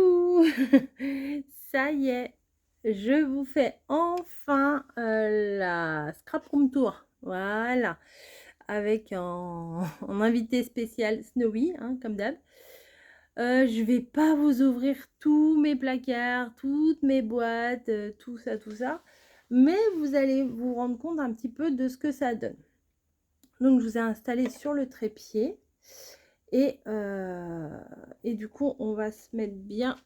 Coucou. Ça y est, je vous fais enfin la scrap room tour. Voilà, avec en invité spécial Snowy, hein, comme d'hab. Je vais pas vous ouvrir tous mes placards, toutes mes boîtes, tout ça, mais vous allez vous rendre compte un petit peu de ce que ça donne. Donc je vous ai installé sur le trépied. Et du coup, on va se mettre bien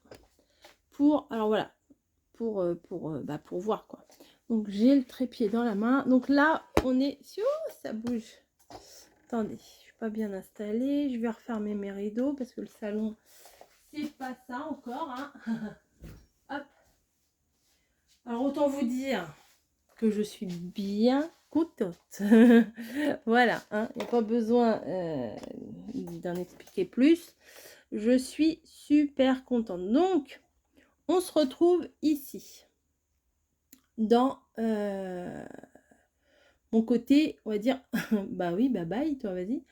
pour... Alors voilà, pour voir quoi. Donc j'ai le trépied dans la main. Donc là, on est... Oh, ça bouge. Attendez, je suis pas bien installée. Je vais refermer mes rideaux parce que le salon, c'est pas ça encore. Hein. Hop. Alors autant vous dire que je suis bien contente. Voilà, hein, il n'y a pas besoin d'en expliquer plus. Je suis super contente. Donc, on se retrouve ici, dans mon côté, on va dire, bah oui, bah bye, toi, vas-y.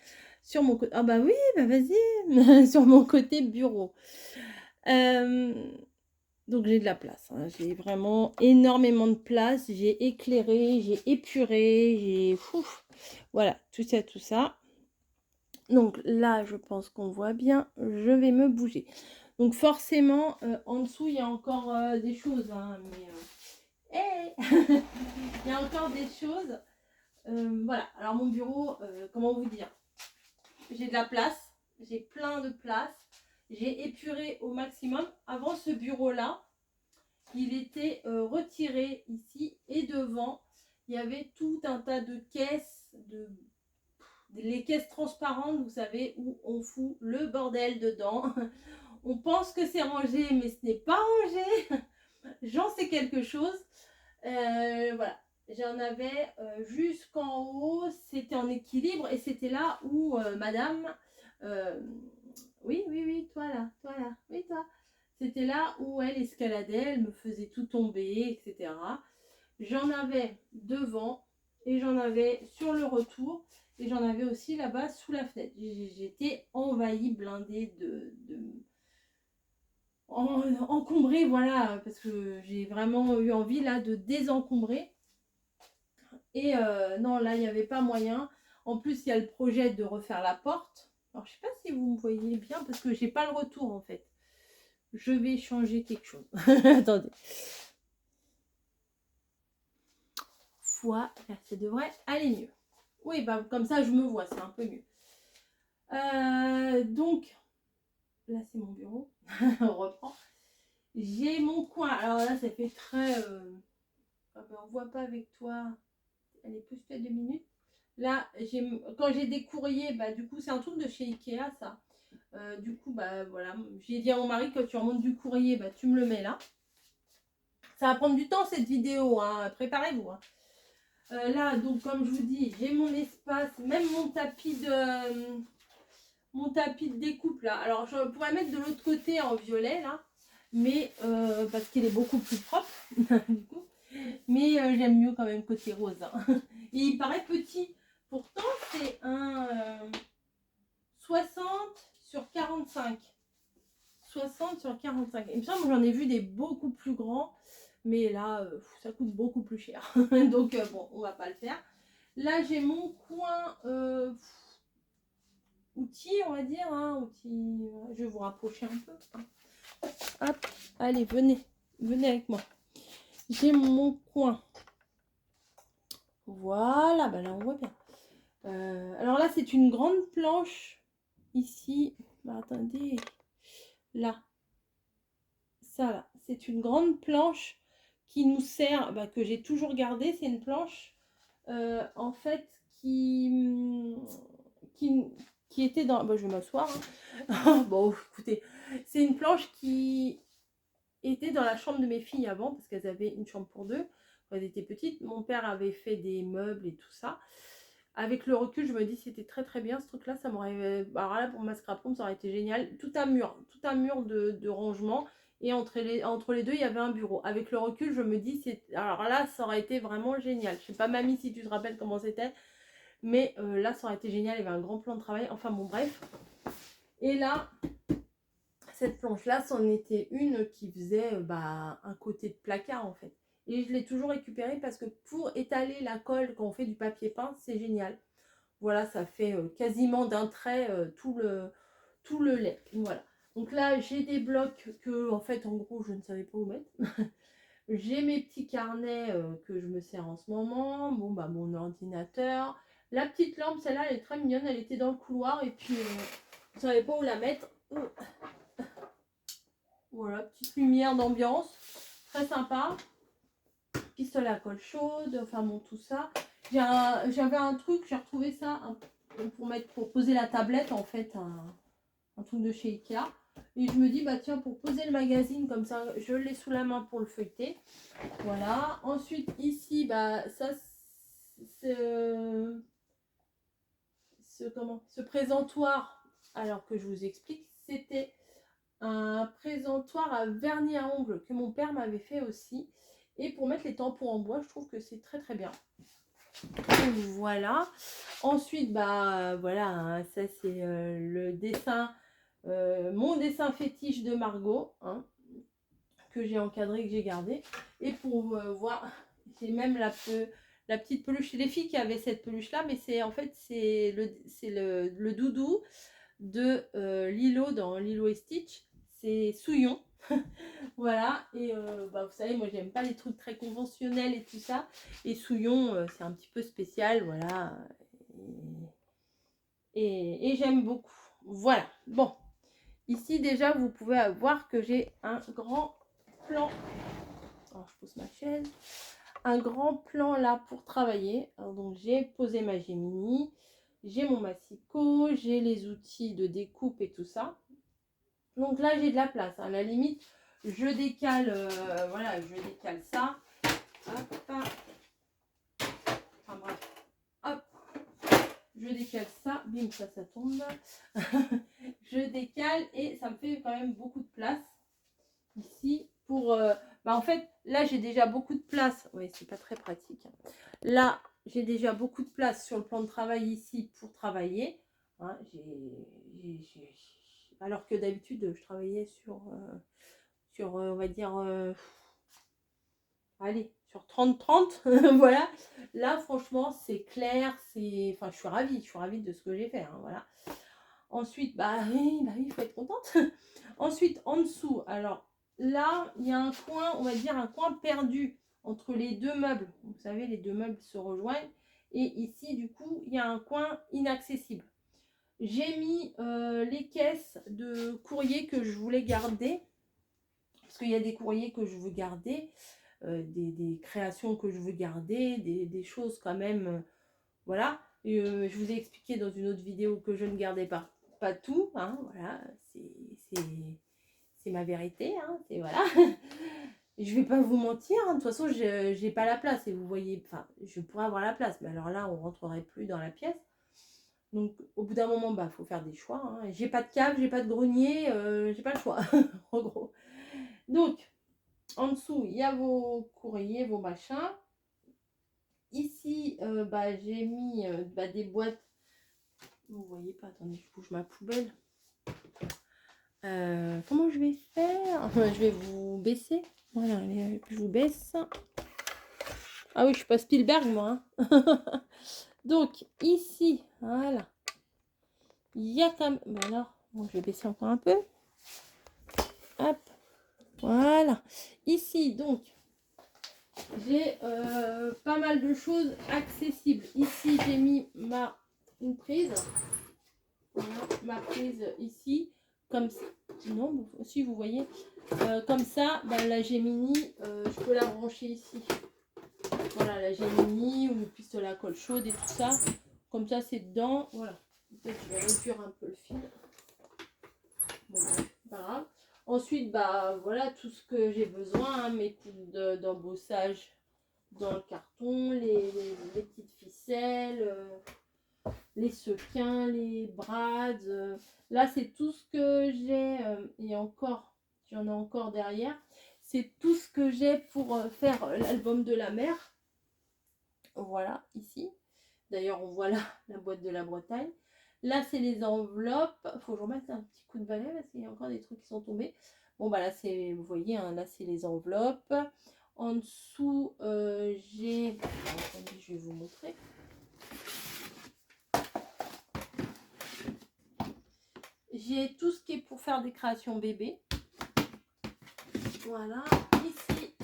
Sur mon côté, ah bah oui, bah vas-y, sur mon côté bureau. Donc j'ai de la place, hein. J'ai vraiment énormément de place, j'ai éclairé, j'ai épuré, j'ai... Voilà, tout ça. Donc là, je pense qu'on voit bien, je vais me bouger. Donc forcément, en dessous, il y a encore des choses, hein, mais... Hey il y a encore des choses. Voilà, alors mon bureau, comment vous dire, j'ai de la place, j'ai plein de place, j'ai épuré au maximum. Avant ce bureau-là, il était retiré ici et devant, il y avait tout un tas de caisses, les caisses transparentes, vous savez, où on fout le bordel dedans. On pense que c'est rangé, mais ce n'est pas rangé. J'en sais quelque chose. Voilà, j'en avais jusqu'en haut, c'était en équilibre et c'était là où madame, oui, toi là, oui, toi. C'était là où elle escaladait, elle me faisait tout tomber, etc. J'en avais devant et j'en avais sur le retour et j'en avais aussi là-bas sous la fenêtre. J'étais envahie, blindée encombrée, voilà, parce que j'ai vraiment eu envie là de désencombrer. Et non, là, il n'y avait pas moyen. En plus, il y a le projet de refaire la porte. Alors, je ne sais pas si vous me voyez bien parce que j'ai pas le retour en fait. Je vais changer quelque chose. Attendez. Voilà, ça devrait aller mieux. Oui, bah comme ça, je me vois, c'est un peu mieux. Donc, là, c'est mon bureau. On reprend. J'ai mon coin. Alors là, ça fait très... Ah ben, on voit pas avec toi. Allez, pousse-toi 2 minutes. Là, quand j'ai des courriers, bah du coup, c'est un truc de chez Ikea, ça. Du coup, bah voilà, j'ai dit à mon mari, quand tu remontes du courrier, bah tu me le mets là. Ça va prendre du temps cette vidéo, hein, préparez-vous. Hein. Là, donc comme je vous dis, j'ai mon espace, même mon tapis de découpe là. Alors je pourrais mettre de l'autre côté en violet là, mais parce qu'il est beaucoup plus propre du coup. Mais j'aime mieux quand même côté rose. Hein. Et il paraît petit. Pourtant, c'est un 60 sur 45. 60 sur 45. Il me semble que j'en ai vu des beaucoup plus grands. Mais là, ça coûte beaucoup plus cher. Donc, bon, on va pas le faire. Là, j'ai mon coin outils, on va dire. Hein, outils, je vais vous rapprocher un peu. Hop, allez, venez. Venez avec moi. J'ai mon coin. Voilà, bah là, on voit bien. Alors là, c'est une grande planche. Ici, bah, attendez. Là. Ça, là. C'est une grande planche qui nous sert, bah, que j'ai toujours gardée. C'est une planche, en fait, qui était dans... Bah, je vais m'asseoir. Hein. Bon, écoutez, c'est une planche qui était dans la chambre de mes filles avant, parce qu'elles avaient une chambre pour deux quand elles étaient petites. Mon père avait fait des meubles et tout ça. Avec le recul, je me dis c'était très très bien ce truc là, ça m'aurait... Alors là, pour ma scrap room, ça aurait été génial. Tout un mur de rangement. Et entre les deux, il y avait un bureau. Avec le recul, je me dis, alors là, ça aurait été vraiment génial. Je sais pas, mamie, si tu te rappelles comment c'était. Mais là, ça aurait été génial. Il y avait un grand plan de travail. Enfin bon, bref. Et là, cette planche-là, c'en était une qui faisait un côté de placard en fait. Et je l'ai toujours récupérée parce que pour étaler la colle quand on fait du papier peint, c'est génial. Voilà, ça fait quasiment d'un trait tout le lait. Voilà. Donc là, j'ai des blocs que, en fait, en gros, je ne savais pas où mettre. J'ai mes petits carnets que je me sers en ce moment. Bon, bah, mon ordinateur. La petite lampe, celle-là, elle est très mignonne. Elle était dans le couloir et puis je ne savais pas où la mettre. Voilà, petite lumière d'ambiance. Très sympa. Pistolet à colle chaude. Enfin, bon, tout ça. J'avais un truc, j'ai retrouvé ça pour poser la tablette, en fait, un truc de chez Ikea. Et je me dis, bah tiens, pour poser le magazine comme ça, je l'ai sous la main pour le feuilleter. Voilà. Ensuite, ici, bah ça, ce présentoir, alors que je vous explique, c'était un présentoir à vernis à ongles que mon père m'avait fait aussi. Et pour mettre les tampons en bois, je trouve que c'est très très bien. Voilà. Ensuite, bah voilà, hein, ça c'est le dessin, mon dessin fétiche de Margot, hein, que j'ai encadré, que j'ai gardé. Et pour voir, j'ai même la petite peluche. C'est les filles qui avaient cette peluche là, mais c'est en fait c'est le doudou de Lilo dans Lilo et Stitch. C'est Souillon. Voilà, et vous savez, moi j'aime pas les trucs très conventionnels et tout ça. Et Souillon, c'est un petit peu spécial, voilà. Et j'aime beaucoup. Voilà, bon. Ici déjà, vous pouvez voir que j'ai un grand plan. Alors je pose ma chaise. Un grand plan là pour travailler. Alors, donc j'ai posé ma Gemini. J'ai mon massicot. J'ai les outils de découpe et tout ça. Donc là, j'ai de la place. À la limite, je décale, voilà, je décale ça. Hop. Enfin bref. Hop. Je décale ça. Bim, ça tombe. Je décale et ça me fait quand même beaucoup de place ici pour... en fait, là, j'ai déjà beaucoup de place. Oui, c'est pas très pratique. Là, j'ai déjà beaucoup de place sur le plan de travail ici pour travailler. Hein, alors que d'habitude, je travaillais sur on va dire, allez, sur 30-30, voilà. Là, franchement, c'est clair, enfin, je suis ravie de ce que j'ai fait, hein, voilà. Ensuite, il faut être contente. Ensuite, en dessous, alors là, il y a un coin, on va dire un coin perdu entre les deux meubles. Vous savez, les deux meubles se rejoignent. Et ici, du coup, il y a un coin inaccessible. J'ai mis les caisses de courrier que je voulais garder. Parce qu'il y a des courriers que je veux garder, des créations que je veux garder, des choses quand même, voilà. Et, je vous ai expliqué dans une autre vidéo que je ne gardais pas tout, hein, voilà, c'est ma vérité, hein, c'est voilà. Je vais pas vous mentir, hein, de toute façon, j'ai pas la place, et vous voyez, enfin, je pourrais avoir la place, mais alors là, on rentrerait plus dans la pièce. Donc, au bout d'un moment, faut faire des choix, hein. J'ai pas de cave, j'ai pas de grenier, j'ai pas le choix, en gros. Donc, en dessous, il y a vos courriers, vos machins. Ici, j'ai mis des boîtes. Vous voyez pas, attendez, je bouge ma poubelle. Comment je vais faire? Je vais vous baisser. Voilà, allez, je vous baisse. Ah oui, je suis pas Spielberg, moi. Hein. Donc, ici, voilà. Il y a comme... alors, bon, je vais baisser encore un peu. Hop. Voilà. Ici, donc, j'ai pas mal de choses accessibles. Ici, j'ai mis une prise. Voilà, ma prise ici. Comme ça. Non, si vous voyez. Comme ça, la Gemini, je peux la brancher ici. Voilà, la Gemini ou le pistolet à colle chaude et tout ça. Comme ça, c'est dedans. Voilà. Peut-être je vais réduire un peu le fil. Bon, pas grave. Ensuite, voilà tout ce que j'ai besoin. Hein, mes petites d'embossage dans le carton, les petites ficelles, les sequins, les brades. Là, c'est tout ce que j'ai. Et encore, j'en ai encore derrière. C'est tout ce que j'ai pour faire l'album de la mer. Voilà, ici. D'ailleurs, on voit là la boîte de la Bretagne. Là, c'est les enveloppes. Il faut que je remette un petit coup de balai parce qu'il y a encore des trucs qui sont tombés. Bon, bah là, c'est, vous voyez, hein, là, c'est les enveloppes. En dessous, j'ai... Attendez, je vais vous montrer. J'ai tout ce qui est pour faire des créations bébés. Voilà. Ici,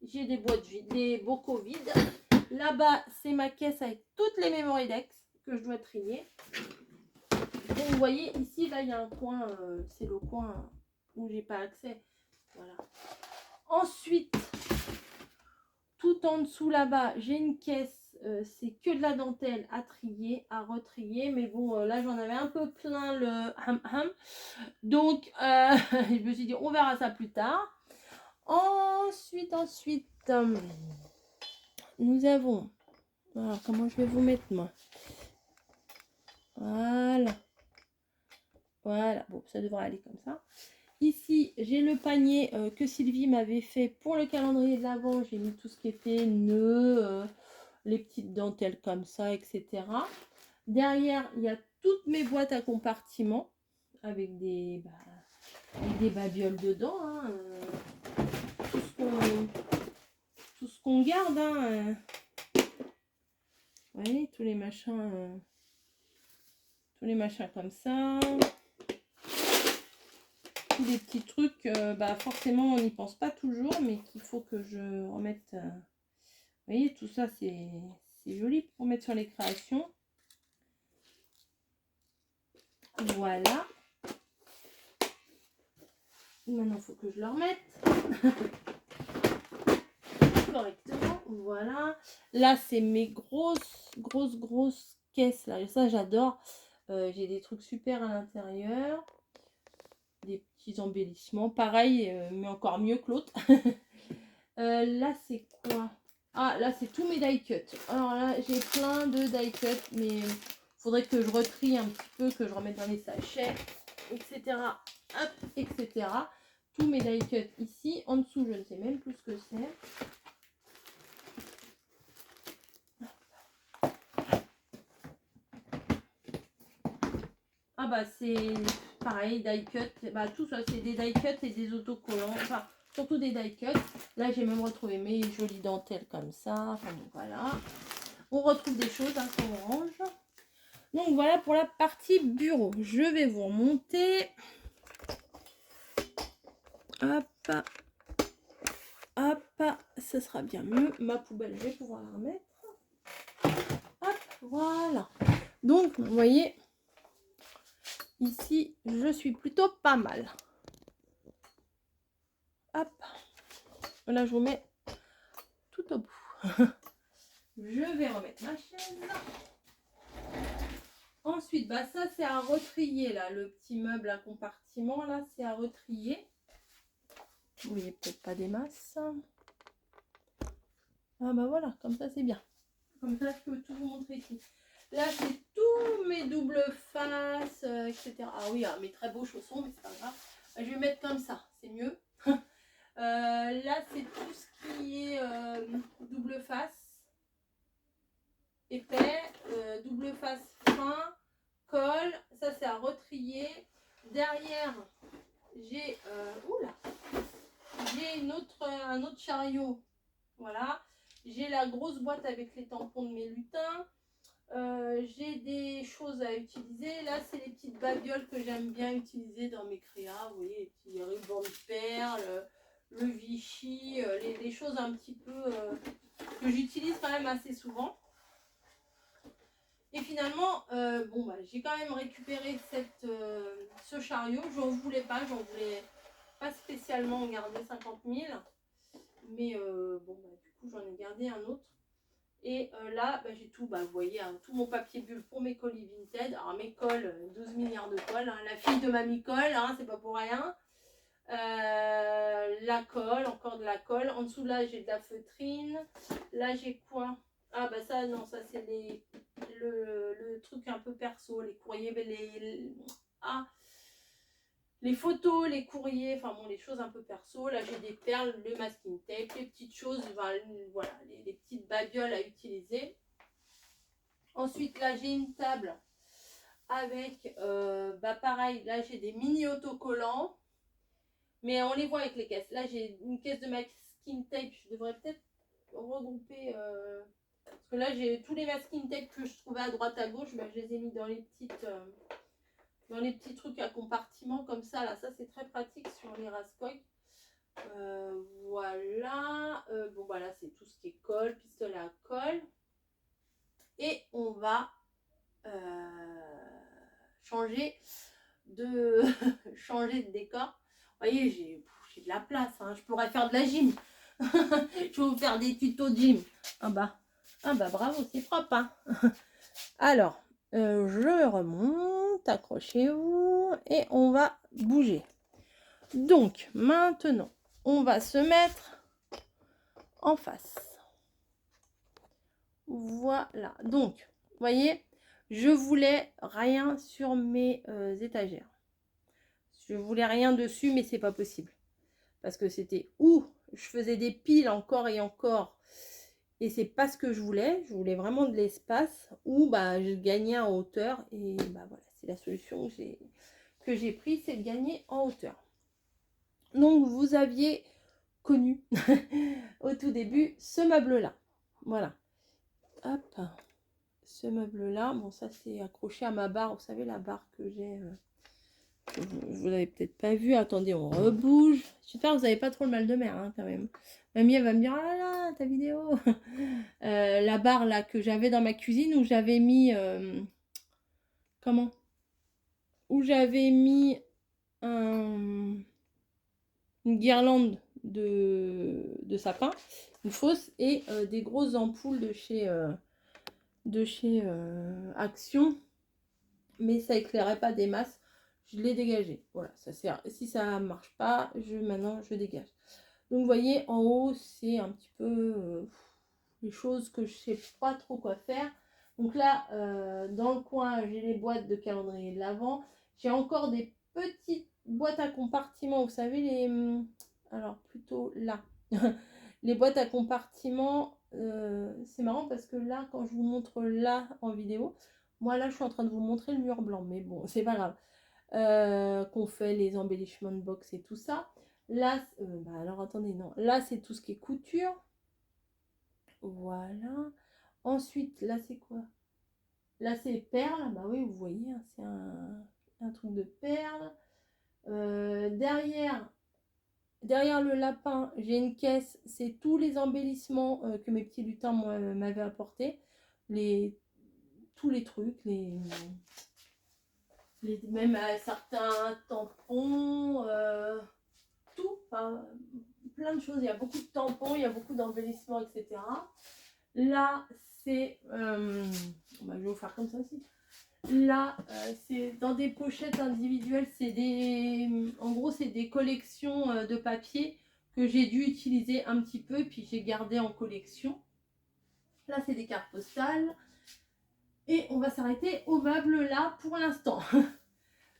j'ai des boîtes vides, des bocaux vides. Là-bas, c'est ma caisse avec toutes les Memory Dex que je dois trier. Donc, vous voyez, ici, là, il y a un coin, c'est le coin où j'ai pas accès. Voilà. Ensuite, tout en dessous, là-bas, j'ai une caisse. C'est que de la dentelle à trier, à retrier. Mais bon, là, j'en avais un peu plein le ham-ham. Donc, je me suis dit, on verra ça plus tard. Ensuite, nous avons... Alors, comment je vais vous mettre, moi? Voilà. Voilà. Bon, ça devrait aller comme ça. Ici, j'ai le panier que Sylvie m'avait fait pour le calendrier de l'Avent. J'ai mis tout ce qui était nœuds, les petites dentelles comme ça, etc. Derrière, il y a toutes mes boîtes à compartiments avec des babioles dedans. Hein, tout ce qu'on garde. Hein, vous voyez, tous les machins comme ça. Tous les petits trucs, forcément, on n'y pense pas toujours, mais qu'il faut que je remette. Vous voyez, tout ça, c'est joli pour mettre sur les créations. Voilà. Maintenant, il faut que je le remette correctement. Voilà. Là, c'est mes grosses caisses. Là. Et ça, j'adore. J'ai des trucs super à l'intérieur. Des petits embellissements. Pareil, mais encore mieux que l'autre. Là, c'est quoi? Ah, là, c'est tous mes die cuts. Alors là, j'ai plein de die cuts, mais il faudrait que je retrie un petit peu, que je remette dans les sachets, etc. Hop, etc. Tous mes die cuts ici. En dessous, je ne sais même plus ce que c'est. Ah bah, c'est pareil, die cut. Bah, tout ça, c'est des die cuts et des autocollants. Enfin, surtout des die cuts. Là, j'ai même retrouvé mes jolies dentelles comme ça. Enfin, bon, voilà. On retrouve des choses hein, qu'on range. Donc, voilà pour la partie bureau. Je vais vous remonter. Hop. Hop. Ça sera bien mieux. Ma poubelle, je vais pouvoir la remettre. Hop. Voilà. Donc, vous voyez, ici, je suis plutôt pas mal. Hop. Là, je vous mets tout au bout. Je vais remettre ma chaise. Ensuite, bah ça, c'est à retrier, là. Le petit meuble à compartiment, là, c'est à retrier. Vous voyez peut-être pas des masses. Ah bah voilà, comme ça, c'est bien. Comme ça, je peux tout vous montrer ici. Là, c'est tous mes doubles faces, etc. Ah oui, ah, mes très beaux chaussons, mais c'est pas grave. Je vais mettre comme ça, c'est mieux. Là, c'est tout ce qui est double face, épais, double face fin, col. Ça, c'est à retrier. Derrière, j'ai un autre chariot. Voilà. J'ai la grosse boîte avec les tampons de mes lutins. J'ai des choses à utiliser. Là, c'est les petites babioles que j'aime bien utiliser dans mes créas. Vous voyez, les petits rubans de perles, le Vichy, les choses un petit peu que j'utilise quand même assez souvent. Et finalement, j'ai quand même récupéré ce chariot. J'en voulais pas spécialement en garder 50 000. Mais du coup, j'en ai gardé un autre. Et là, j'ai tout, vous voyez, hein, tout mon papier bulle pour mes colis Vinted. Alors mes cols, 12 milliards de cols, hein, la fille de mamie colle, hein, c'est pas pour rien. La colle, encore de la colle. En dessous là, j'ai de la feutrine. Là, j'ai quoi? Ah bah ça, non, ça c'est le truc un peu perso, les courriers, les photos, les courriers, enfin bon, les choses un peu perso. Là, j'ai des perles, le masking tape, les petites choses, voilà, les petites babioles à utiliser. Ensuite, là, j'ai une table avec, pareil, là, j'ai des mini autocollants. Mais on les voit avec les caisses. Là, j'ai une caisse de masking tape. Je devrais peut-être regrouper. Parce que là, j'ai tous les masking tape que je trouvais à droite à gauche. Ben, je les ai mis dans les petits trucs à compartiments comme ça. Là, ça, c'est très pratique sur les Raskoï. Voilà. Bon, voilà, c'est tout ce qui est colle, pistolet à colle. Et on va changer changer de décor. Vous voyez, j'ai de la place. Hein. Je pourrais faire de la gym. Je vais vous faire des tutos de gym. Ah bah bravo, c'est propre. Hein. Alors, je remonte, accrochez-vous et on va bouger. Donc, maintenant, on va se mettre en face. Voilà. Donc, vous voyez, je voulais rien sur mes étagères. Je voulais rien dessus, mais c'est pas possible. Parce que c'était où je faisais des piles encore et encore. Et c'est pas ce que je voulais. Je voulais vraiment de l'espace où bah, je gagnais en hauteur. Et bah voilà, c'est la solution que j'ai prise, c'est de gagner en hauteur. Donc vous aviez connu au tout début ce meuble-là. Voilà. Hop. Ce meuble-là. Bon, ça c'est accroché à ma barre. Vous savez, la barre que j'ai... Vous l'avez peut-être pas vu. Attendez, on rebouge. J'espère que vous n'avez pas trop le mal de mer hein, quand même. Mamie, elle va me dire, oh là là, ta vidéo. La barre là que j'avais dans ma cuisine où j'avais mis... comment? Où j'avais mis une guirlande de sapin, une fausse, et des grosses ampoules de chez Action. Mais ça éclairait pas des masses. Je l'ai dégagé. Voilà, ça sert. Si ça marche pas, maintenant je dégage. Donc vous voyez, en haut, c'est un petit peu les choses que je sais pas trop quoi faire. Donc là, dans le coin, j'ai les boîtes de calendrier de l'Avent. J'ai encore des petites boîtes à compartiments. Vous savez, alors plutôt là. Les boîtes à compartiments, c'est marrant parce que là, quand je vous montre là en vidéo, moi là, je suis en train de vous montrer le mur blanc. Mais bon, c'est pas grave. Qu'on fait les embellishment box et tout ça. Là, alors attendez, non. Là, c'est tout ce qui est couture. Voilà. Ensuite, là, c'est quoi? Là, c'est perles. Bah oui, vous voyez, hein, c'est un truc de perles. Derrière le lapin, j'ai une caisse. C'est tous les embellissements que mes petits lutins m'avaient apporté. Tous les trucs, même certains tampons, tout. Enfin, plein de choses. Il y a beaucoup de tampons, il y a beaucoup d'embellissements, etc. Là, c'est... je vais vous faire comme ça aussi. Là, c'est dans des pochettes individuelles. En gros, c'est des collections de papier que j'ai dû utiliser un petit peu, puis j'ai gardé en collection. Là, c'est des cartes postales. Et on va s'arrêter au meuble là pour l'instant.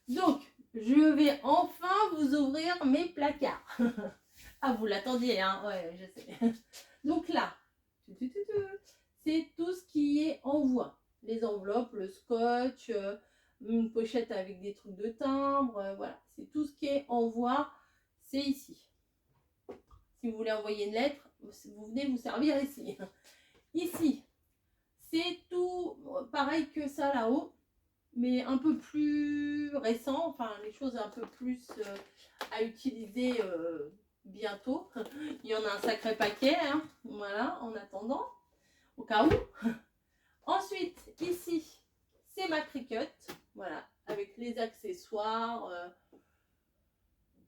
Donc, je vais enfin vous ouvrir mes placards. Ah, vous l'attendiez, hein? Ouais, je sais. Donc là, c'est tout ce qui est envoi. Les enveloppes, le scotch, une pochette avec des trucs de timbre, voilà. C'est tout ce qui est envoi, c'est ici. Si vous voulez envoyer une lettre, vous venez vous servir ici. Ici, c'est tout pareil que ça là-haut, mais un peu plus récent, enfin les choses un peu plus à utiliser bientôt. Il y en a un sacré paquet, hein, voilà, en attendant, au cas où. Ensuite, ici, c'est ma Cricut, voilà, avec les accessoires,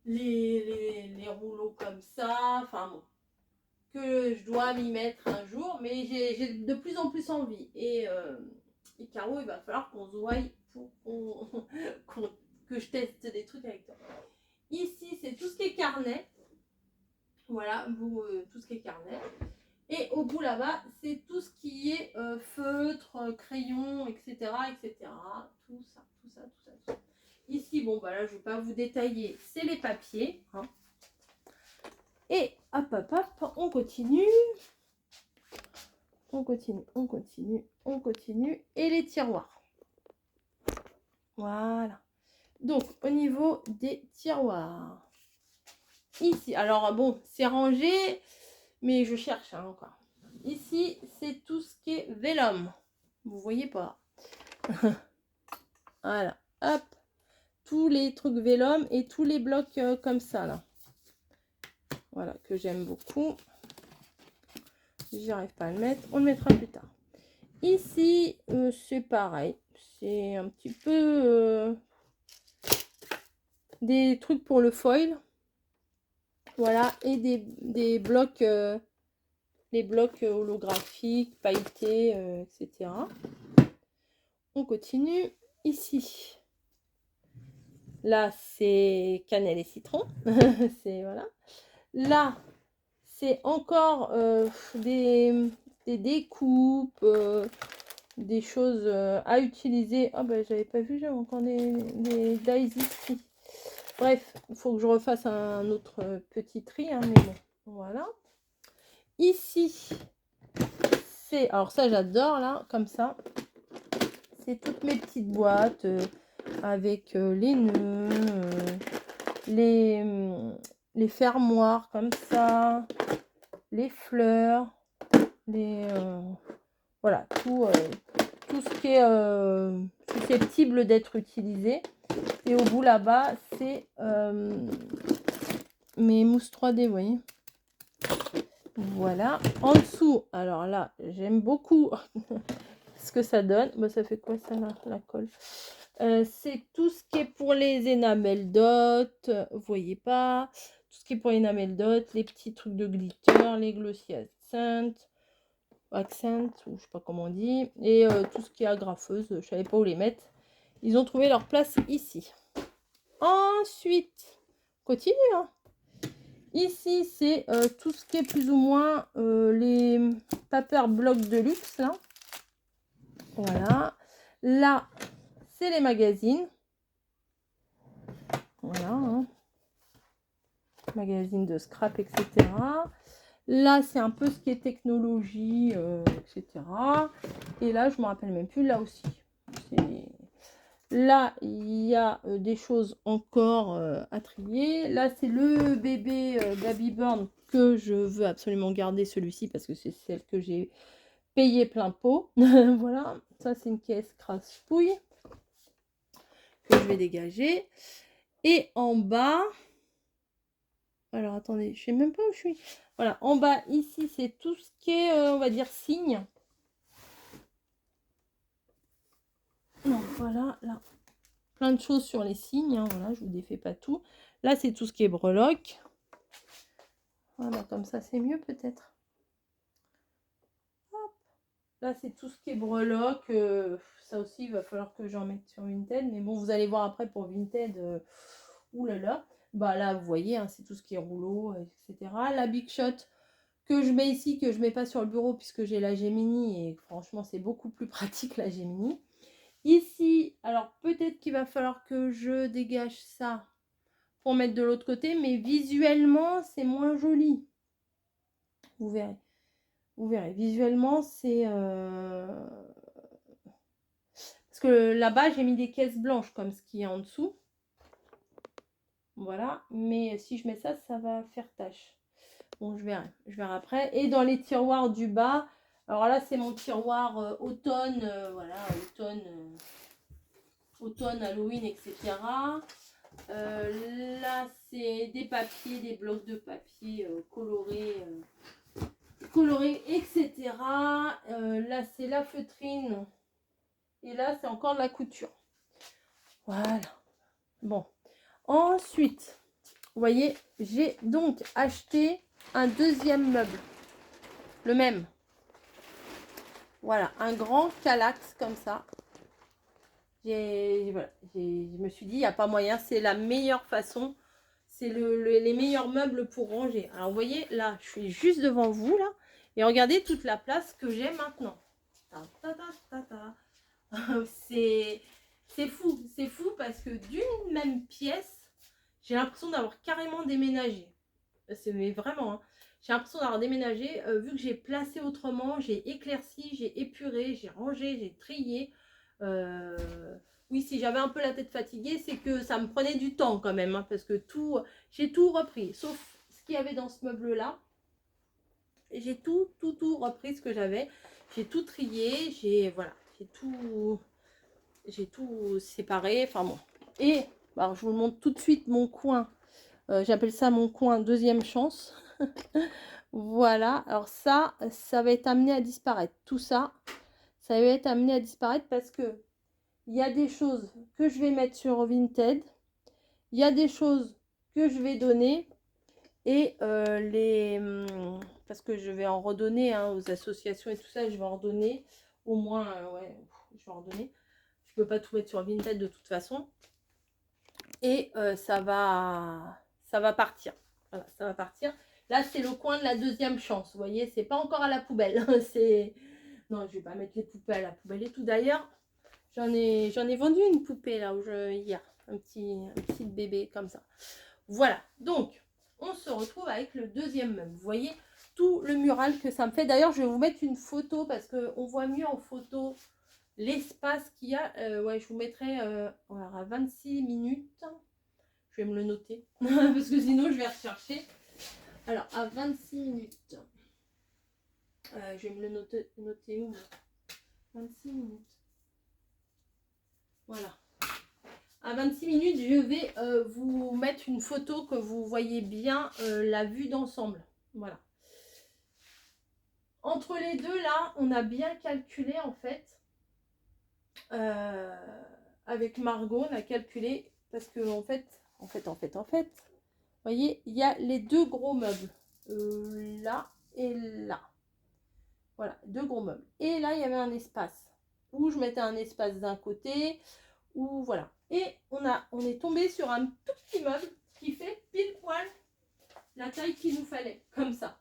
les rouleaux comme ça, enfin bon, que je dois m'y mettre un jour, mais j'ai de plus en plus envie. Et Caro, il va falloir qu'on se voie pour que je teste des trucs avec toi. Ici, c'est tout ce qui est carnet. Voilà, tout ce qui est carnet. Et au bout là-bas, c'est tout ce qui est feutre, crayon, etc., etc. Tout ça, tout ça, tout ça, tout ça. Ici, bon, bah là, je ne vais pas vous détailler, c'est les papiers. Hein. Et hop, hop, hop, on continue. on continue, on continue, on continue. Et les tiroirs. Voilà. Donc, au niveau des tiroirs. Ici, alors bon, c'est rangé, mais je cherche hein, encore. Ici, c'est tout ce qui est vélum. Vous voyez pas. Voilà, hop. Tous les trucs vélum et tous les blocs comme ça, là. Voilà, que j'aime beaucoup. J'y arrive pas à le mettre. On le mettra plus tard. Ici, c'est pareil. C'est un petit peu des trucs pour le foil. Voilà, et des blocs, les blocs holographiques, pailletés, etc. On continue. Ici, là, c'est cannelle et citron. C'est voilà. Là, c'est encore des découpes, des choses à utiliser. Ah ben, j'avais pas vu, j'avais encore des dies ici. Bref, il faut que je refasse un autre petit tri, hein, mais bon, voilà. Ici, c'est... Alors ça, j'adore, là, comme ça. C'est toutes mes petites boîtes avec les nœuds, les fermoirs, comme ça, les fleurs, les... voilà, tout ce qui est susceptible d'être utilisé. Et au bout, là-bas, c'est mes mousses 3D, vous voyez. Voilà. En dessous, alors là, j'aime beaucoup ce que ça donne. Bah, ça fait quoi ça, la colle? C'est tout ce qui est pour les enamel dot. Vous voyez pas. Tout ce qui est pour les enamel dot, les petits trucs de glitter, les glossy accent, ou je sais pas comment on dit. Et tout ce qui est agrafeuse, je savais pas où les mettre. Ils ont trouvé leur place ici. Ensuite, continue, hein. Ici, c'est tout ce qui est plus ou moins les paper blocs de luxe, là. Voilà. Là, c'est les magazines. Voilà. Hein. Magazines de scrap, etc. Là, c'est un peu ce qui est technologie, etc. Et là, je me rappelle même plus, là aussi. Là, il y a des choses encore à trier. Là, c'est le bébé Baby Born que je veux absolument garder, celui-ci, parce que c'est celle que j'ai payé plein pot. Voilà, ça c'est une caisse crasse-pouille que je vais dégager. Et en bas, alors attendez, je sais même pas où je suis. Voilà, en bas ici, c'est tout ce qui est, on va dire, signe. Non, voilà, là. Plein de choses sur les signes, hein, voilà, je vous défais pas tout. Là, c'est tout ce qui est breloque. Voilà, comme ça, c'est mieux peut-être. Là, c'est tout ce qui est breloque. Ça aussi, il va falloir que j'en mette sur Vinted. Mais bon, vous allez voir après pour Vinted. Oulala. Bah là, vous voyez, hein, c'est tout ce qui est rouleau, etc. La Big Shot que je mets ici, que je mets pas sur le bureau puisque j'ai la Gemini. Et franchement, c'est beaucoup plus pratique la Gemini. Ici, alors peut-être qu'il va falloir que je dégage ça pour mettre de l'autre côté. Mais visuellement, c'est moins joli. Vous verrez. Vous verrez, visuellement, c'est... Parce que là-bas, j'ai mis des caisses blanches comme ce qui est en dessous. Voilà, mais si je mets ça, ça va faire tâche. Bon, je verrai après. Et dans les tiroirs du bas, alors là, c'est mon tiroir automne, voilà, automne, Halloween, etc. Là, c'est des papiers, des blocs de papier colorés, etc. Là, c'est la feutrine. Et là, c'est encore de la couture. Voilà. Bon. Ensuite, vous voyez, j'ai donc acheté un deuxième meuble. Le même. Voilà, un grand calax comme ça. Voilà, je me suis dit, il n'y a pas moyen. C'est la meilleure façon. C'est les meilleurs meubles pour ranger. Alors, vous voyez, là, je suis juste devant vous, là. Et regardez toute la place que j'ai maintenant. C'est fou parce que d'une même pièce, j'ai l'impression d'avoir carrément déménagé. C'est vraiment, hein, j'ai l'impression d'avoir déménagé. Vu que j'ai placé autrement, j'ai éclairci, j'ai épuré, j'ai rangé, j'ai trié. Oui, si j'avais un peu la tête fatiguée, c'est que ça me prenait du temps quand même, hein, parce que j'ai tout repris, sauf ce qu'il y avait dans ce meuble-là. J'ai tout repris ce que j'avais. J'ai tout trié, voilà, j'ai tout séparé. Enfin bon. Et alors, je vous montre tout de suite mon coin. J'appelle ça mon coin deuxième chance. Voilà. Alors ça va être amené à disparaître. Tout ça, ça va être amené à disparaître parce que il y a des choses que je vais mettre sur Vinted. Il y a des choses que je vais donner. Et parce que je vais en redonner hein, aux associations et tout ça, je vais en redonner au moins, ouais, je vais en redonner. Je peux pas tout mettre sur Vinted de toute façon. Et ça va partir. Voilà, ça va partir. Là, c'est le coin de la deuxième chance. Vous voyez, c'est pas encore à la poubelle. Non, je vais pas mettre les poupées à la poubelle et tout. D'ailleurs, j'en ai vendu une poupée là hier. Un petit bébé comme ça. Voilà. Donc, on se retrouve avec le deuxième meuble. Vous voyez tout le mural que ça me fait. D'ailleurs, je vais vous mettre une photo parce qu'on voit mieux en photo l'espace qu'il y a. Ouais, je vous mettrai à 26 minutes. Je vais me le noter parce que sinon je vais rechercher. Alors, à 26 minutes. Je vais me le noter où 26 minutes. Voilà. À 26 minutes, je vais vous mettre une photo que vous voyez bien la vue d'ensemble. Voilà. Entre les deux, là, on a bien calculé en fait. Avec Margot, on a calculé parce que en fait, vous voyez, il y a les deux gros meubles. Là et là. Voilà, deux gros meubles. Et là, il y avait un espace où je mettais un espace d'un côté, où voilà. Et on est tombé sur un tout petit meuble qui fait pile poil la taille qu'il nous fallait, comme ça.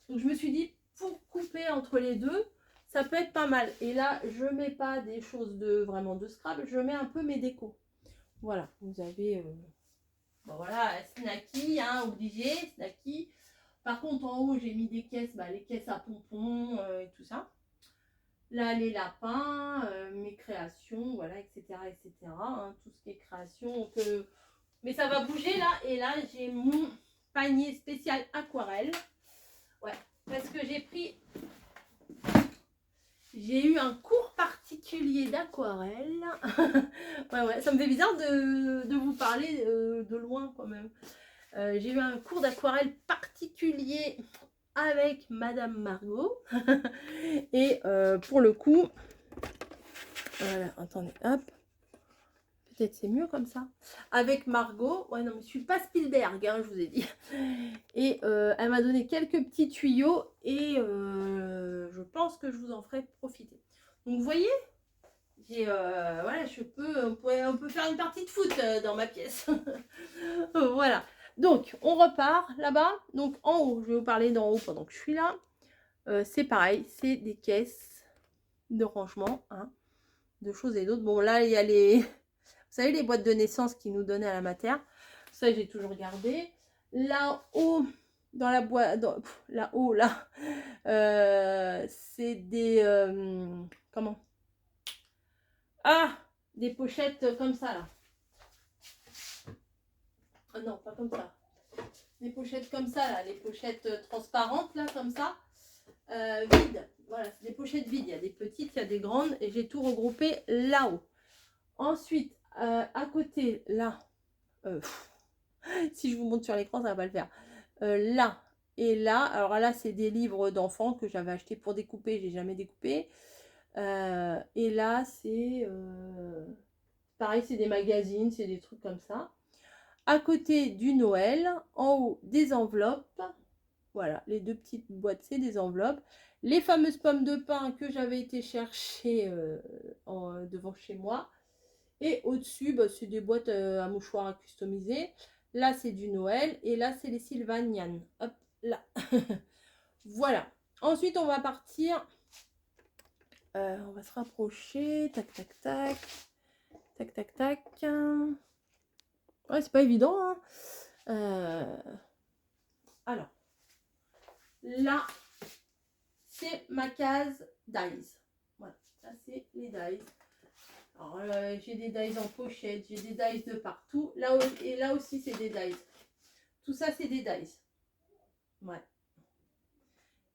Donc je me suis dit, pour couper entre les deux, ça peut être pas mal. Et là, je mets pas des choses vraiment de scrap, je mets un peu mes décos. Voilà, vous avez, bon voilà, Snacky, hein, obligé, Snacky. Par contre, en haut, j'ai mis des caisses, les caisses à pompons et tout ça. Là, les lapins, mes créations, voilà, etc., etc. Hein, tout ce qui est création. Mais ça va bouger là. Et là, j'ai mon panier spécial aquarelle. Ouais, parce que j'ai eu un cours particulier d'aquarelle. Ouais, ça me fait bizarre de vous parler de loin quand même. J'ai eu un cours d'aquarelle particulier avec Madame Margot. Et pour le coup, voilà, attendez, hop. Peut-être c'est mieux comme ça. Avec Margot, ouais non mais je suis pas Spielberg, hein, je vous ai dit. Et elle m'a donné quelques petits tuyaux et je pense que je vous en ferai profiter. Donc vous voyez, voilà, on peut faire une partie de foot dans ma pièce. Voilà. Donc on repart là-bas. Donc en haut, je vais vous parler d'en haut pendant que je suis là. C'est pareil, c'est des caisses de rangement, hein, de choses et d'autres. Bon là il y a les... Vous savez, les boîtes de naissance qu'ils nous donnaient à la mater. Ça, j'ai toujours gardé. Là-haut, dans la boîte... Là-haut, là, c'est des... comment? Ah, des pochettes comme ça, là. Ah non, pas comme ça. Des pochettes comme ça, là. Les pochettes transparentes, là, comme ça. Vides. Voilà, c'est des pochettes vides. Il y a des petites, il y a des grandes. Et j'ai tout regroupé là-haut. Ensuite, à côté, là... si je vous montre sur l'écran, ça va pas le faire. Là et là, alors là, c'est des livres d'enfants que j'avais acheté pour découper, j'ai jamais découpé. Et là, c'est pareil, c'est des magazines, c'est des trucs comme ça. À côté du Noël, en haut, des enveloppes. Voilà, les deux petites boîtes, c'est des enveloppes. Les fameuses pommes de pin que j'avais été chercher devant chez moi. Et au-dessus, c'est des boîtes à mouchoirs à customiser. Là, c'est du Noël. Et là, c'est les Sylvanian. Hop, là. Voilà. Ensuite, on va partir. On va se rapprocher. Tac, tac, tac. Tac, tac, tac. Ouais, c'est pas évident. Hein. Alors. Là, c'est ma case dies. Voilà, ça c'est les dies. Alors, j'ai des dies en pochette, j'ai des dies de partout. Et là aussi, c'est des dies. Tout ça, c'est des dies. Ouais.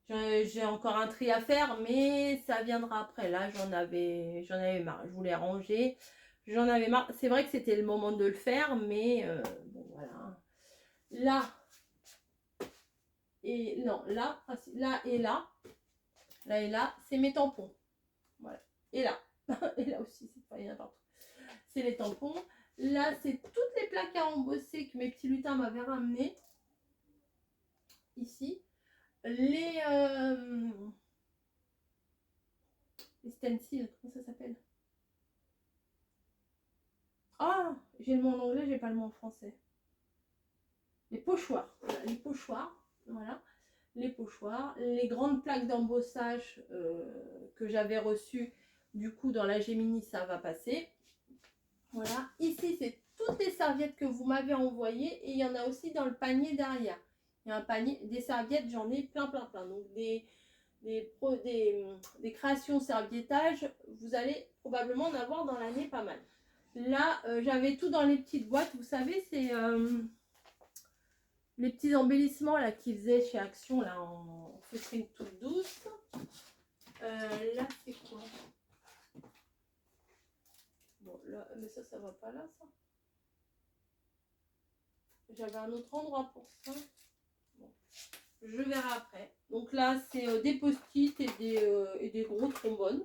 J'ai encore un tri à faire, mais ça viendra après. Là, j'en avais marre. Je voulais ranger. J'en avais marre. C'est vrai que c'était le moment de le faire, mais bon, voilà. Là, et non, là et là. Là et là, c'est mes tampons. Voilà. Et là. Et là aussi, c'est pas n'importe où. C'est les tampons. Là, c'est toutes les plaques à embosser que mes petits lutins m'avaient ramené. Ici. Les stencils, comment ça s'appelle? Ah, j'ai le mot en anglais, j'ai pas le mot en français. Les pochoirs. Voilà, les pochoirs. Voilà. Les pochoirs. Les grandes plaques d'embossage que j'avais reçues. Du coup, dans la Gemini, ça va passer. Voilà. Ici, c'est toutes les serviettes que vous m'avez envoyées. Et il y en a aussi dans le panier derrière. Il y a un panier, des serviettes, j'en ai plein. Donc, des créations serviettage, vous allez probablement en avoir dans l'année pas mal. Là, j'avais tout dans les petites boîtes. Vous savez, c'est les petits embellissements là qu'ils faisaient chez Action là en feutrine toute douce. Là, c'est quoi? Bon, là, mais ça va pas là, ça. J'avais un autre endroit pour ça. Bon, je verrai après. Donc là, c'est des post-it et des gros trombones.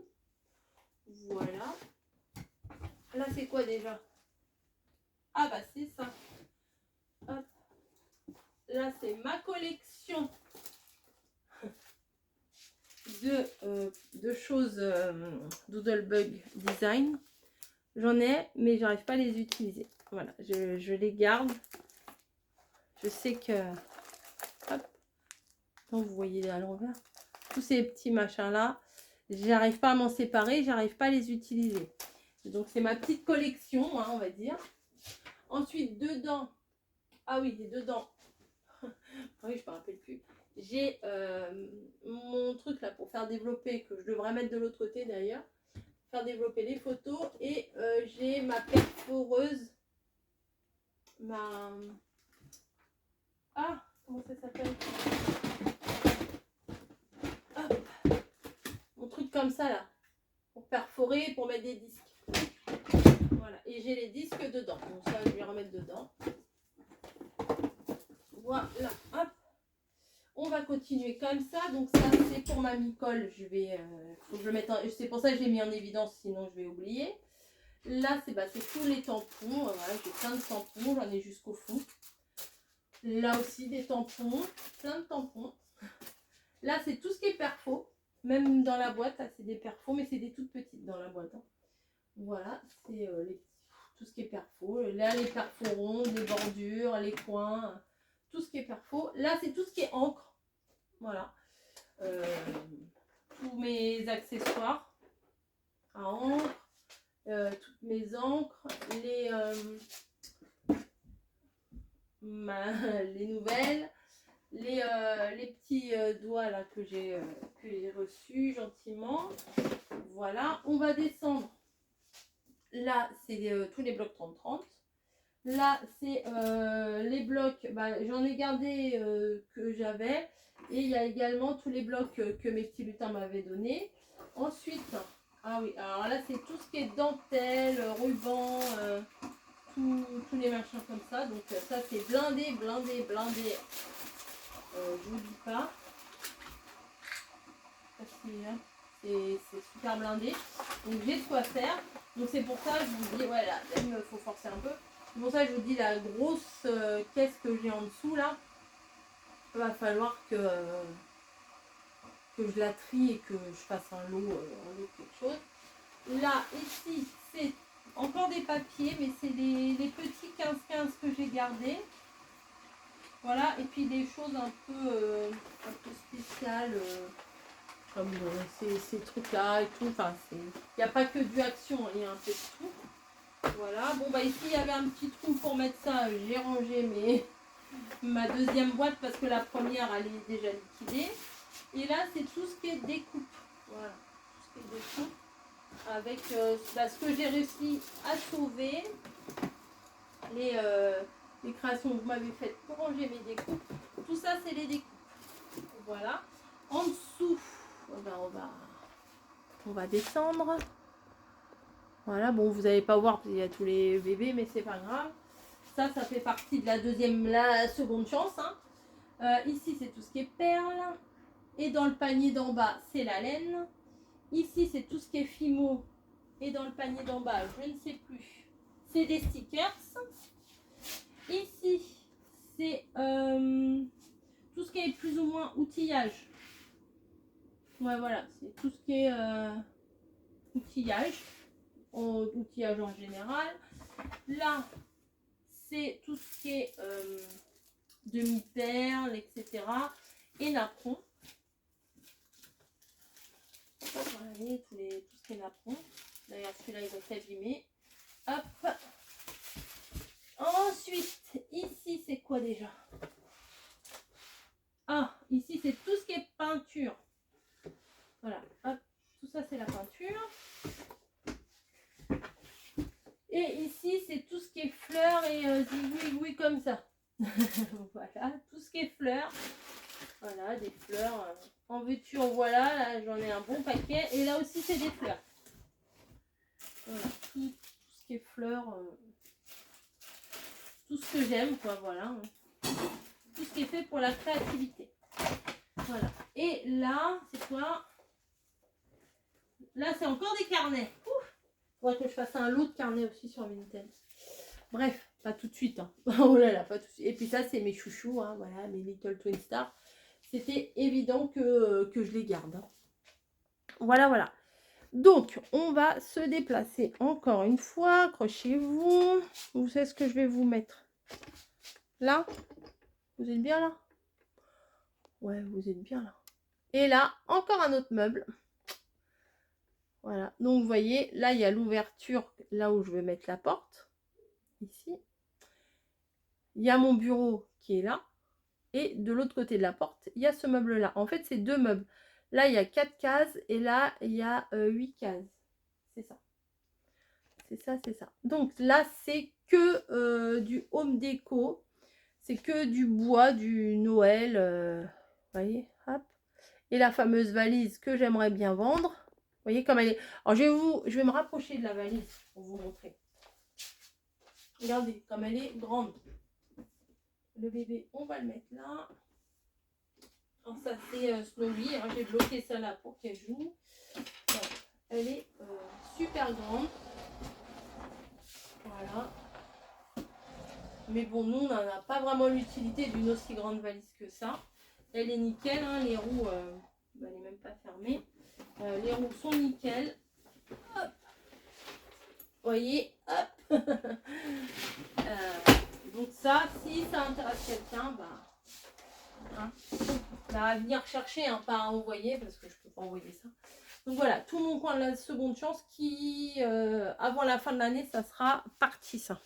Voilà. Là, c'est quoi déjà? Ah bah c'est ça. Hop. Là, c'est ma collection de choses Doodlebug Design. J'en ai, mais j'arrive pas à les utiliser. Voilà, je les garde. Je sais que... Hop. Donc, vous voyez à l'envers. Tous ces petits machins-là, j'arrive pas à m'en séparer, j'arrive pas à les utiliser. Donc, c'est ma petite collection, hein, on va dire. Ensuite, dedans... Ah oui, dedans... oui, je me rappelle plus. J'ai mon truc là pour faire développer, que je devrais mettre de l'autre côté d'ailleurs, faire développer les photos. Et j'ai ma perforeuse, ah, comment ça s'appelle? Mon truc comme ça là, pour perforer, pour mettre des disques. Voilà, et j'ai les disques dedans. Donc ça, je vais remettre dedans. Voilà, hop. On va continuer comme ça. Donc ça, c'est pour ma micole. Je vais, faut que je le mette c'est pour ça que je l'ai mis en évidence, sinon je vais oublier. Là, c'est tous les tampons. Voilà, j'ai plein de tampons. J'en ai jusqu'au fond. Là aussi, des tampons. Plein de tampons. Là, c'est tout ce qui est perfo. Même dans la boîte, là, c'est des perfos, mais c'est des toutes petites dans la boîte. Hein. Voilà, c'est tout ce qui est perfo. Là, les perfos ronds, les bordures, les coins, tout ce qui est perfo. Là, c'est tout ce qui est encre. Voilà. Tous mes accessoires à encre, toutes mes encres, les nouvelles, les petits doigts là que j'ai reçus gentiment. Voilà, on va descendre. Là, c'est tous les blocs 30-30. Là, c'est les blocs, j'en ai gardé que j'avais. Et il y a également tous les blocs que mes petits lutins m'avaient donné. Ensuite, ah oui, alors là, c'est tout ce qui est dentelle, ruban, tous les machins comme ça. Donc ça, c'est blindé. Je vous dis pas. C'est super blindé. Donc j'ai de quoi faire. Donc c'est pour ça que je vous dis, ouais, là, il faut forcer un peu. C'est pour ça que je vous dis la grosse caisse que j'ai en dessous là. Il va falloir que je la trie et que je fasse un lot quelque chose. Là, ici, c'est encore des papiers, mais c'est les petits 15-15 que j'ai gardés. Voilà, et puis des choses un peu spéciales, comme ces trucs-là et tout. Enfin, il n'y a pas que du Action, il y a un peu de tout. Voilà, bon, ici, il y avait un petit trou pour mettre ça. J'ai rangé ma deuxième boîte parce que la première elle est déjà liquidée. Et là c'est tout ce qui est découpe. Voilà, tout ce qui est découpe. Avec ce que j'ai réussi à sauver. Les créations que vous m'avez faites pour ranger mes découpes. Tout ça c'est les découpes. Voilà. En dessous, ben, on va descendre. Voilà, bon vous n'allez pas voir parce qu'il y a tous les bébés, mais c'est pas grave. Ça fait partie de la seconde chance. Hein. Ici, c'est tout ce qui est perles. Et dans le panier d'en bas, c'est la laine. Ici, c'est tout ce qui est fimo. Et dans le panier d'en bas, je ne sais plus. C'est des stickers. Ici, c'est tout ce qui est plus ou moins outillage. Ouais, voilà, c'est tout ce qui est outillage. Outillage en général. Là, c'est tout ce qui est demi-perles, etc. Et napperons. Voilà, tout ce qui est napperons. D'ailleurs, celui-là, ils ont abîmé. Hop. Ensuite, ici, c'est quoi déjà? Ah, ici, c'est tout ce qui est peinture. Voilà, hop. Tout ça, c'est la peinture. Et ici, c'est tout ce qui est fleurs et zigouigoui comme ça. Voilà, tout ce qui est fleurs. Voilà, des fleurs. En veux-tu, en voilà. Là, j'en ai un bon paquet. Et là aussi, c'est des fleurs. Voilà, tout ce qui est fleurs. Tout ce que j'aime, quoi, voilà. Tout ce qui est fait pour la créativité. Voilà. Et là, c'est quoi? Là, c'est encore des carnets. Ouf. Faudrait que je fasse un lot de carnets aussi sur Vinted. Bref, pas tout de suite. Hein. Oh là là, pas tout de suite. Et puis ça, c'est mes chouchous, hein, voilà, mes Little Twin Stars. C'était évident que je les garde. Hein. Voilà, voilà. Donc, on va se déplacer encore une fois. Accrochez-vous. Vous savez ce que je vais vous mettre? Là? Vous êtes bien là? Ouais, vous êtes bien là. Et là, encore un autre meuble. Voilà. Donc, vous voyez, là, il y a l'ouverture, là où je vais mettre la porte. Ici. Il y a mon bureau qui est là. Et de l'autre côté de la porte, il y a ce meuble-là. En fait, c'est deux meubles. Là, il y a 4 cases et là, il y a 8 cases. C'est ça. C'est ça, c'est ça. Donc là, c'est que du home déco. C'est que du bois, du Noël. Vous voyez, hop. Et la fameuse valise que j'aimerais bien vendre. Vous voyez comme elle est. Alors, je vais me rapprocher de la valise pour vous montrer. Regardez comme elle est grande. Le bébé, on va le mettre là. Alors ça c'est Snowy, hein, j'ai bloqué ça là pour qu'elle joue. Voilà. Elle est super grande. Voilà. Mais bon, nous on n'en a pas vraiment l'utilité d'une aussi grande valise que ça. Elle est nickel, hein, les roues, elle n'est même pas fermée. Les roues sont nickel. Hop. Vous voyez, hop. Donc ça, si ça intéresse quelqu'un, bah, hein, à venir chercher, hein, pas à envoyer parce que je peux pas envoyer ça. Donc voilà, tout mon coin de la seconde chance qui, avant la fin de l'année, ça sera parti ça.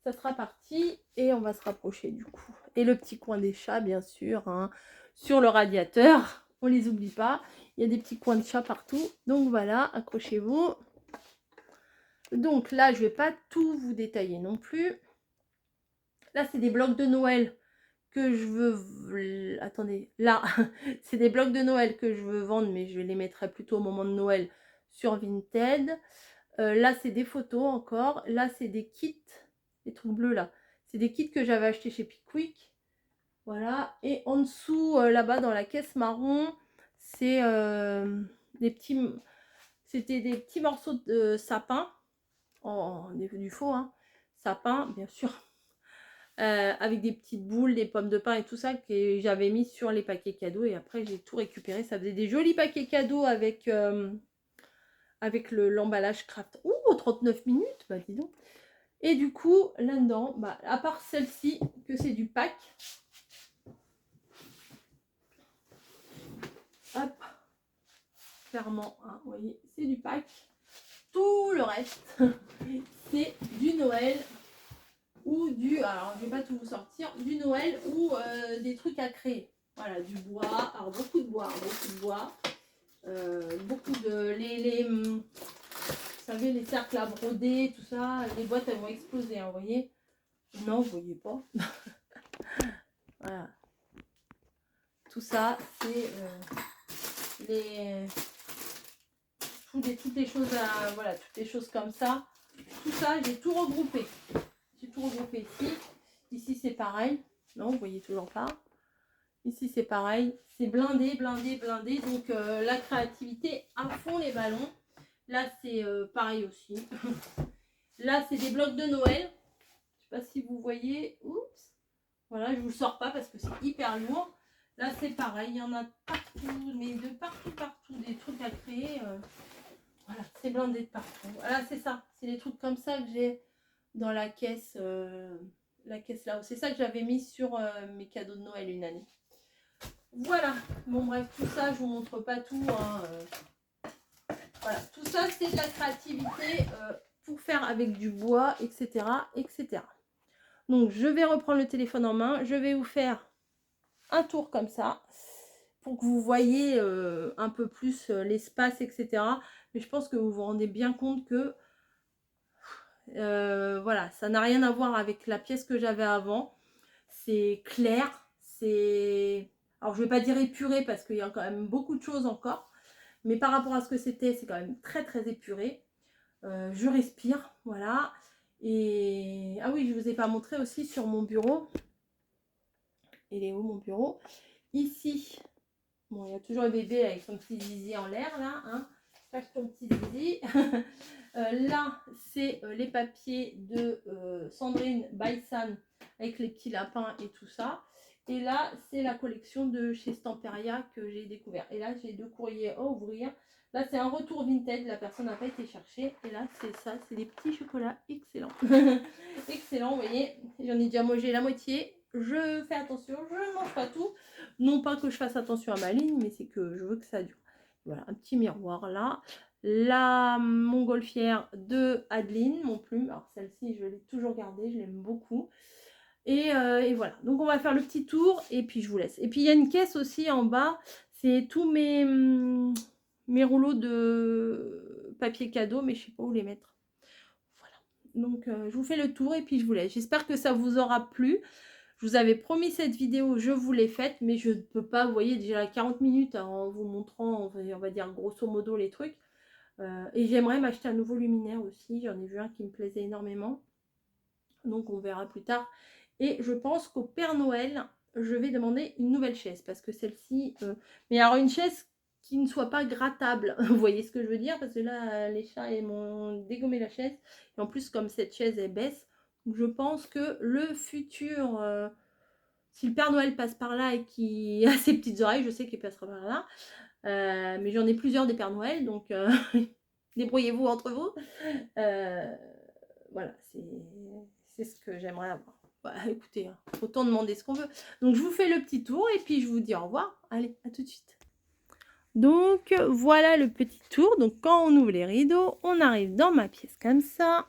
Ça sera parti et on va se rapprocher du coup. Et le petit coin des chats, bien sûr, hein, sur le radiateur, on les oublie pas. Il y a des petits coins de chats partout. Donc voilà, accrochez-vous. Donc là, je vais pas tout vous détailler non plus. Là, c'est des blocs de Noël que je veux... Attendez, là, c'est des blocs de Noël que je veux vendre, mais je les mettrai plutôt au moment de Noël sur Vinted. Là, c'est des photos encore. Là, c'est des kits, les trucs bleus là. C'est des kits que j'avais achetés chez Pickwick. Voilà. Et en dessous, là-bas, dans la caisse marron, c'est des petits... C'était des petits morceaux de sapin. Du faux, hein. Sapin, bien sûr. Avec des petites boules, des pommes de pin et tout ça que j'avais mis sur les paquets cadeaux et après j'ai tout récupéré. Ça faisait des jolis paquets cadeaux avec l'emballage craft. Ouh, 39 minutes, bah dis donc. Et du coup, là-dedans, bah, à part celle-ci, que c'est du pack. Hop, clairement, hein, vous voyez, c'est du pack. Tout le reste, c'est du Noël. ou du, alors je vais pas tout vous sortir, du Noël ou des trucs à créer. Voilà, du bois, alors beaucoup de bois, beaucoup de, vous savez, les cercles à broder, tout ça, les boîtes elles vont exploser, hein, vous voyez? Non, vous voyez pas. Voilà, tout ça, c'est les toutes les choses à, voilà, toutes les choses comme ça. Tout ça, j'ai tout regroupé. J'ai tout regroupé ici. Ici, c'est pareil. Non, vous voyez toujours pas. Ici, c'est pareil. C'est blindé, blindé, blindé. Donc, la créativité à fond les ballons. Là, c'est pareil aussi. Là, c'est des blocs de Noël. Je sais pas si vous voyez. Oups. Voilà, je vous le sors pas parce que c'est hyper lourd. Là, c'est pareil. Il y en a partout, mais de partout, partout. Des trucs à créer. Voilà, c'est blindé de partout. Voilà, c'est ça. C'est les trucs comme ça que j'ai dans la caisse là-haut. C'est ça que j'avais mis sur mes cadeaux de Noël une année. Voilà. Bon, bref, tout ça, je vous montre pas tout. Hein, voilà, tout ça, c'est de la créativité pour faire avec du bois, etc., etc. Donc, je vais reprendre le téléphone en main. Je vais vous faire un tour comme ça pour que vous voyez un peu plus l'espace, etc. Mais je pense que vous vous rendez bien compte que voilà, ça n'a rien à voir avec la pièce que j'avais avant. C'est clair, c'est... Alors, je ne vais pas dire épuré parce qu'il y a quand même beaucoup de choses encore. Mais par rapport à ce que c'était, c'est quand même très, très épuré. Je respire, voilà. Et... Ah oui, je ne vous ai pas montré aussi sur mon bureau. Il est où mon bureau? Ici. Bon, il y a toujours le bébé avec son petit zizi en l'air, là. Hein. Cache ton petit zizi. Là, c'est les papiers de Sandrine Baïsan avec les petits lapins et tout ça. Et là, c'est la collection de chez Stamperia que j'ai découvert. Et là, j'ai 2 courriers à ouvrir. Là, c'est un retour vintage. La personne n'a pas été cherchée. Et là, c'est ça. C'est des petits chocolats excellents. Excellent, vous voyez. J'en ai déjà mangé la moitié. Je fais attention. Je ne mange pas tout. Non pas que je fasse attention à ma ligne, mais c'est que je veux que ça dure. Voilà, un petit miroir là. La montgolfière de Adeline, mon plume. Alors celle-ci, je l'ai toujours gardée, je l'aime beaucoup. Et voilà, donc on va faire le petit tour et puis je vous laisse. Et puis il y a une caisse aussi en bas, c'est tous mes rouleaux de papier cadeau, mais je ne sais pas où les mettre. Voilà, donc je vous fais le tour et puis je vous laisse. J'espère que ça vous aura plu. Je vous avais promis cette vidéo, je vous l'ai faite, mais je ne peux pas, vous voyez, déjà 40 minutes en vous montrant, on va dire grosso modo les trucs. Et j'aimerais m'acheter un nouveau luminaire aussi, j'en ai vu un qui me plaisait énormément. Donc on verra plus tard. Et je pense qu'au Père Noël, je vais demander une nouvelle chaise, parce que celle-ci... Mais alors une chaise qui ne soit pas grattable, vous voyez ce que je veux dire, parce que là, les chats ils m'ont dégommé la chaise. Et en plus, comme cette chaise elle baisse, je pense que le futur... si le Père Noël passe par là et qu'il a ses petites oreilles, je sais qu'il passera par là. Mais j'en ai plusieurs des Pères Noël, donc débrouillez-vous entre vous. Voilà, c'est ce que j'aimerais avoir. Bah, écoutez, hein, autant demander ce qu'on veut. Donc je vous fais le petit tour et puis je vous dis au revoir. Allez, à tout de suite. Donc voilà le petit tour. Donc quand on ouvre les rideaux, on arrive dans ma pièce comme ça.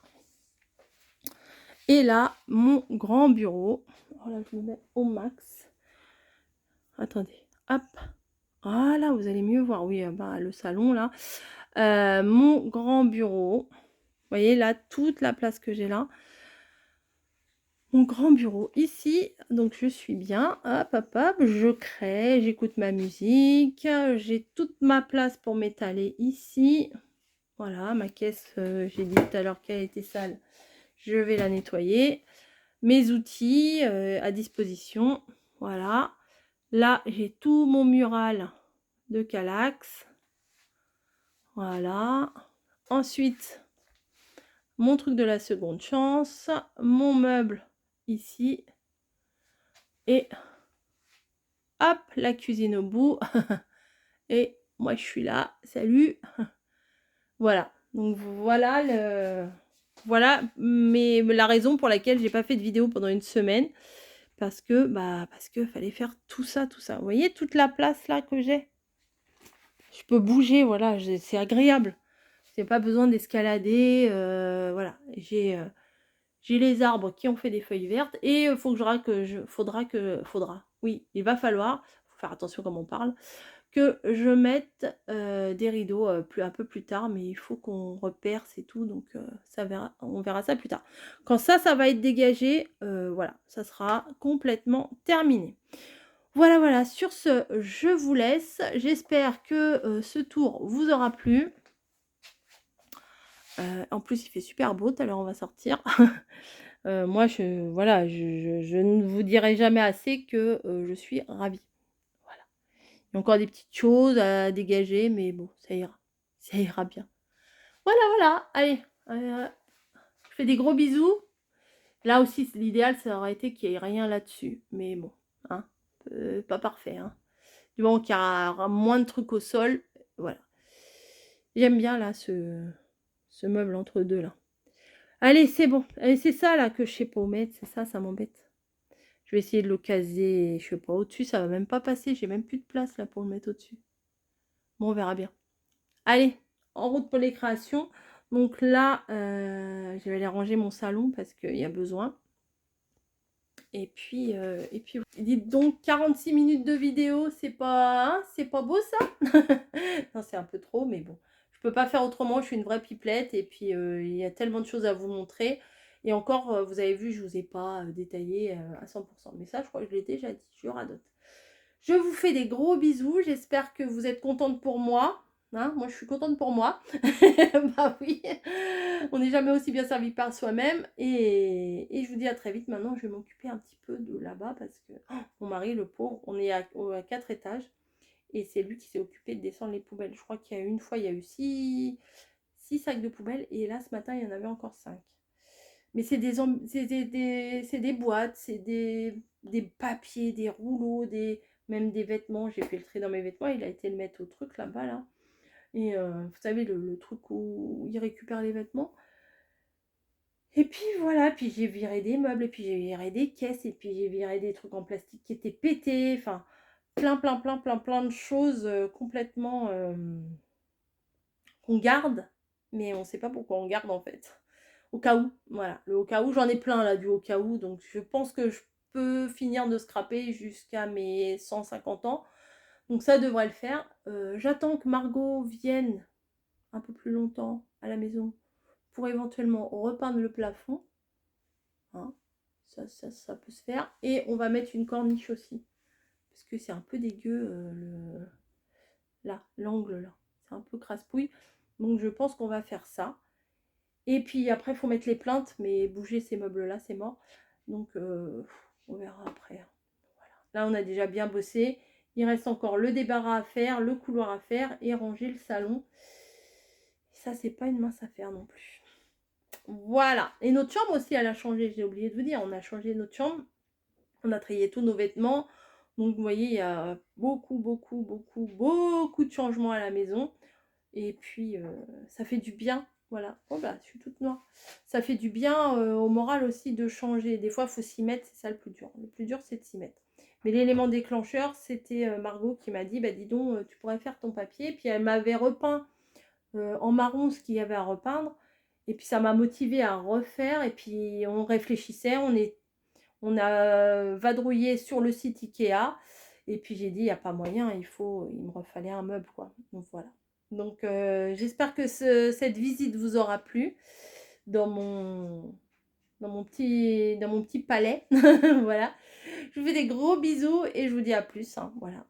Et là, mon grand bureau. Voilà, je me mets au max. Attendez, hop. Voilà, vous allez mieux voir. Oui, bah, le salon là. Mon grand bureau. Vous voyez là, toute la place que j'ai là. Mon grand bureau ici. Donc je suis bien. Hop, hop, hop. Je crée, j'écoute ma musique. J'ai toute ma place pour m'étaler ici. Voilà, ma caisse, j'ai dit tout à l'heure qu'elle était sale. Je vais la nettoyer. Mes outils à disposition. Voilà. Là, j'ai tout mon mural de Kallax. Voilà. Ensuite, mon truc de la seconde chance. Mon meuble ici. Et hop, la cuisine au bout. Et moi, je suis là. Salut. Voilà. Donc, voilà mais la raison pour laquelle j'ai pas fait de vidéo pendant une semaine. Parce que fallait faire tout ça. Vous voyez toute la place là que j'ai? Je peux bouger, voilà, c'est agréable. J'ai pas besoin d'escalader, voilà. J'ai les arbres qui ont fait des feuilles vertes et oui, il va falloir, faut faire attention comme on parle, que je mette, des rideaux, un peu plus tard, mais il faut qu'on reperce et tout, donc on verra ça plus tard. Quand ça va être dégagé, voilà, ça sera complètement terminé. Voilà, voilà, sur ce, je vous laisse. J'espère que, ce tour vous aura plu. En plus, il fait super beau, tout à l'heure on va sortir. Moi voilà, je ne vous dirai jamais assez que, je suis ravie. Voilà. Il y a encore des petites choses à dégager, mais bon, ça ira bien. Voilà, voilà, allez, je fais des gros bisous. Là aussi, l'idéal, ça aurait été qu'il y ait rien là-dessus, mais bon, hein, pas parfait, hein. Du moment qu'il y aura moins de trucs au sol, voilà. J'aime bien là ce meuble entre deux là. Allez, c'est bon. Allez, c'est ça là que je sais pas où mettre, c'est ça, ça m'embête. Je vais essayer de le caser, je sais pas, au-dessus, ça va même pas passer, j'ai même plus de place là pour le mettre au-dessus. Bon, on verra bien. Allez, en route pour les créations. Donc là, je vais aller ranger mon salon parce qu'il y a besoin. Et puis, dites donc 46 minutes de vidéo, c'est pas, hein, c'est pas beau ça? Non, c'est un peu trop, mais bon. Je peux pas faire autrement, je suis une vraie pipelette et puis il y a tellement de choses à vous montrer. Et encore, vous avez vu, je vous ai pas détaillé à 100%. Mais ça, je crois que je l'ai déjà dit, je radote. Je vous fais des gros bisous, j'espère que vous êtes contente pour moi. Hein, moi, je suis contente pour moi. Bah oui, on n'est jamais aussi bien servi par soi-même. Et je vous dis à très vite. Maintenant, je vais m'occuper un petit peu de là-bas parce que mon mari, le pauvre, on est à 4 étages. Et c'est lui qui s'est occupé de descendre les poubelles. Je crois qu'il y a une fois, il y a eu 6 sacs de poubelles. Et là, ce matin, il y en avait encore 5. Mais c'est des boîtes, c'est des papiers, des rouleaux, même des vêtements. J'ai fait le tri dans mes vêtements. Il a été le mettre au truc là-bas, là. Et vous savez, le truc où il récupère les vêtements. Et puis voilà, puis j'ai viré des meubles, et puis j'ai viré des caisses, et puis j'ai viré des trucs en plastique qui étaient pétés. Enfin, plein de choses complètement qu'on garde, mais on ne sait pas pourquoi on garde en fait. Au cas où, voilà. Le au cas où, j'en ai plein là, du au cas où. Donc je pense que je peux finir de scraper jusqu'à mes 150 ans. Donc ça devrait le faire. J'attends que Margot vienne un peu plus longtemps à la maison pour éventuellement repeindre le plafond. Hein, ça peut se faire. Et on va mettre une corniche aussi. Parce que c'est un peu dégueu, l'angle là. C'est un peu crasse-pouille. Donc je pense qu'on va faire ça. Et puis après, il faut mettre les plaintes, mais bouger ces meubles-là, c'est mort. Donc on verra après. Voilà. Là, on a déjà bien bossé. Il reste encore le débarras à faire, le couloir à faire et ranger le salon. Ça, c'est pas une mince affaire non plus. Voilà. Et notre chambre aussi, elle a changé. J'ai oublié de vous dire, on a changé notre chambre. On a trié tous nos vêtements. Donc, vous voyez, il y a beaucoup de changements à la maison. Et puis, ça fait du bien. Voilà. Oh bah, je suis toute noire. Ça fait du bien au moral aussi de changer. Des fois, il faut s'y mettre. C'est ça le plus dur. Le plus dur, c'est de s'y mettre. Mais l'élément déclencheur, c'était Margot qui m'a dit, bah dis donc, tu pourrais faire ton papier. Puis elle m'avait repeint en marron ce qu'il y avait à repeindre. Et puis ça m'a motivée à refaire. Et puis on réfléchissait, on a vadrouillé sur le site Ikea. Et puis j'ai dit, il n'y a pas moyen, il me refallait un meuble, quoi. Donc voilà. Donc j'espère que cette visite vous aura plu dans mon petit palais. Voilà. Je vous fais des gros bisous et je vous dis à plus. Hein. Voilà.